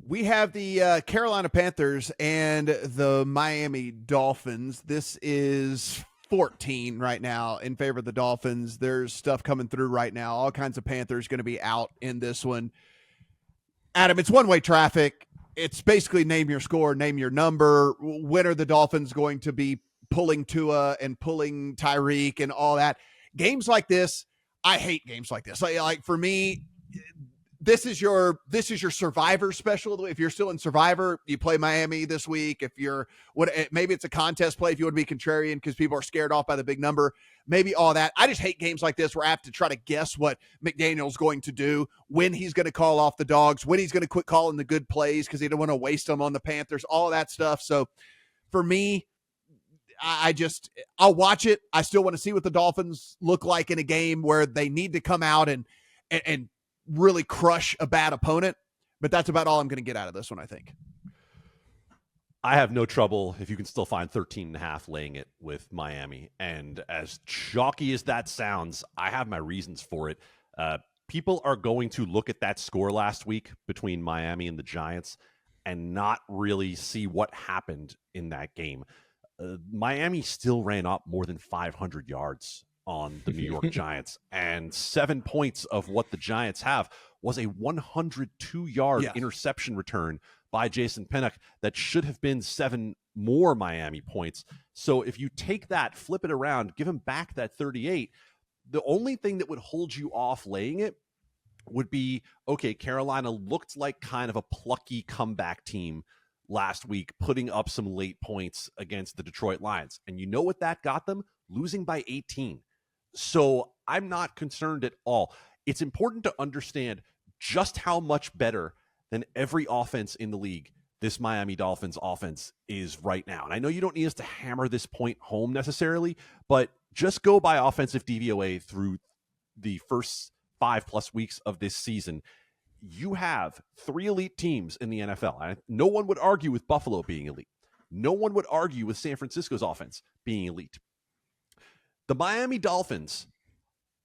We have the Carolina Panthers and the Miami Dolphins. This is 14 right now in favor of the Dolphins. There's stuff coming through right now. All kinds of Panthers going to be out in this one. Adam, it's one-way traffic. It's basically name your score, name your number. When are the Dolphins going to be pulling Tua and pulling Tyreek and all that? Games like this, I hate games like this. Like for me, this is your Survivor special. If you're still in Survivor, you play Miami this week. If you're maybe it's a contest play if you want to be contrarian because people are scared off by the big number. Maybe all that. I just hate games like this where I have to try to guess what McDaniel's going to do, when he's going to call off the dogs, when he's going to quit calling the good plays because he don't want to waste them on the Panthers, all of that stuff. So for me, I'll watch it. I still want to see what the Dolphins look like in a game where they need to come out and really crush a bad opponent, but that's about all I'm going to get out of this one, I think. I have no trouble if you can still find 13.5 laying it with Miami. And as chalky as that sounds, I have my reasons for it. People are going to look at that score last week between Miami and the Giants and not really see what happened in that game. Miami still ran up more than 500 yards on the New York Giants, and 7 points of what the Giants have was a 102-yard interception return by Jason Pinnock that should have been 7 more Miami points. So if you take that, flip it around, give him back that 38, the only thing that would hold you off laying it would be, okay, Carolina looked like kind of a plucky comeback team last week, putting up some late points against the Detroit Lions. And you know what that got them? Losing by 18. So I'm not concerned at all. It's important to understand just how much better than every offense in the league this Miami Dolphins offense is right now. And I know you don't need us to hammer this point home necessarily, but just go by offensive DVOA through the first 5+ weeks of this season. You have 3 elite teams in the NFL. No one would argue with Buffalo being elite. No one would argue with San Francisco's offense being elite. The Miami Dolphins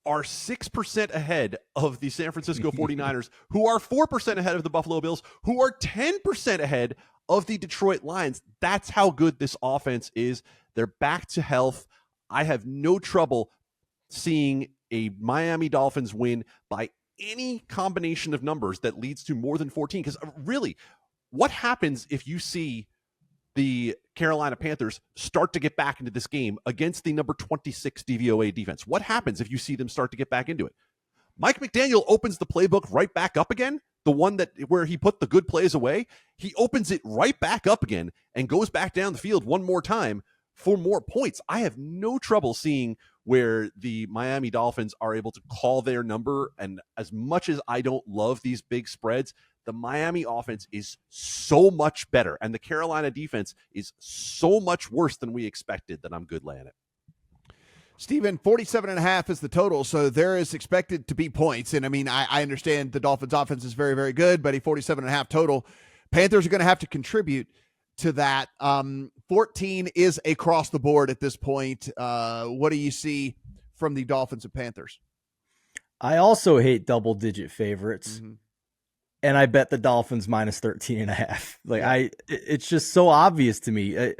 are 6% ahead of the San Francisco 49ers, who are 4% ahead of the Buffalo Bills, who are 10% ahead of the Detroit Lions. That's how good this offense is. They're back to health. I have no trouble seeing a Miami Dolphins win by any combination of numbers that leads to more than 14. Because really, what happens if you see the Carolina Panthers start to get back into this game against the number 26 DVOA defense? What happens if you see them start to get back into it? Mike McDaniel opens the playbook right back up again, the one that where he put the good plays away. He opens it right back up again and goes back down the field one more time for more points. I have no trouble seeing where the Miami Dolphins are able to call their number. And as much as I don't love these big spreads, the Miami offense is so much better, and the Carolina defense is so much worse than we expected that I'm good laying it. Steven, 47.5 is the total, so there is expected to be points. And I mean, I understand the Dolphins offense is very, very good, but a 47.5 total. Panthers are going to have to contribute to that. 14 is across the board at this point. What do you see from the Dolphins and Panthers? I also hate double-digit favorites. Mm-hmm. And I bet the Dolphins minus 13.5. It's just so obvious to me.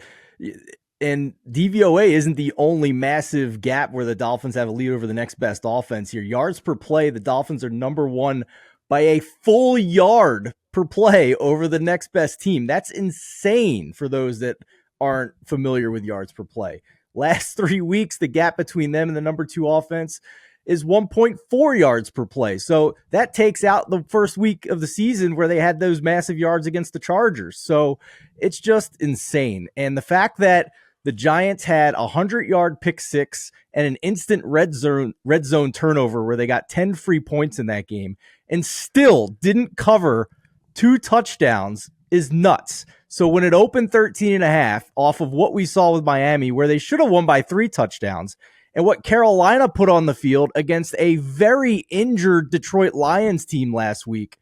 And DVOA isn't the only massive gap where the Dolphins have a lead over the next best offense here. Yards per play, the Dolphins are number 1 by a full yard per play over the next best team. That's insane for those that aren't familiar with yards per play. Last 3 weeks, the gap between them and the number 2 offense is 1.4 yards per play. So that takes out the first week of the season where they had those massive yards against the Chargers. So it's just insane. And the fact that the Giants had a 100-yard pick six and an instant red zone turnover where they got 10 free points in that game and still didn't cover 2 touchdowns is nuts. So when it opened 13.5 off of what we saw with Miami, where they should have won by 3 touchdowns, and what Carolina put on the field against a very injured Detroit Lions team last week,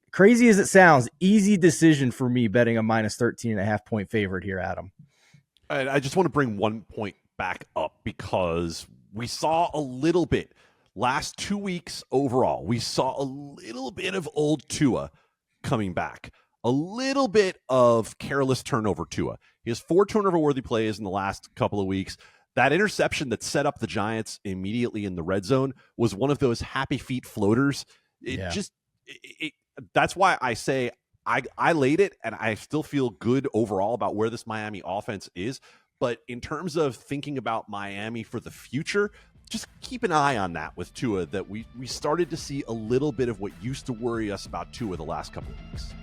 crazy as it sounds, easy decision for me betting a minus 13.5 point favorite here, Adam. I just want to bring 1 point back up because we saw a little bit last 2 weeks overall. We saw a little bit of old Tua coming back. A little bit of careless turnover Tua. He has 4 turnover-worthy plays in the last couple of weeks. That interception that set up the Giants immediately in the red zone was one of those happy feet floaters. That's why I say I laid it, and I still feel good overall about where this Miami offense is. But in terms of thinking about Miami for the future, just keep an eye on that with Tua, that we started to see a little bit of what used to worry us about Tua the last couple of weeks.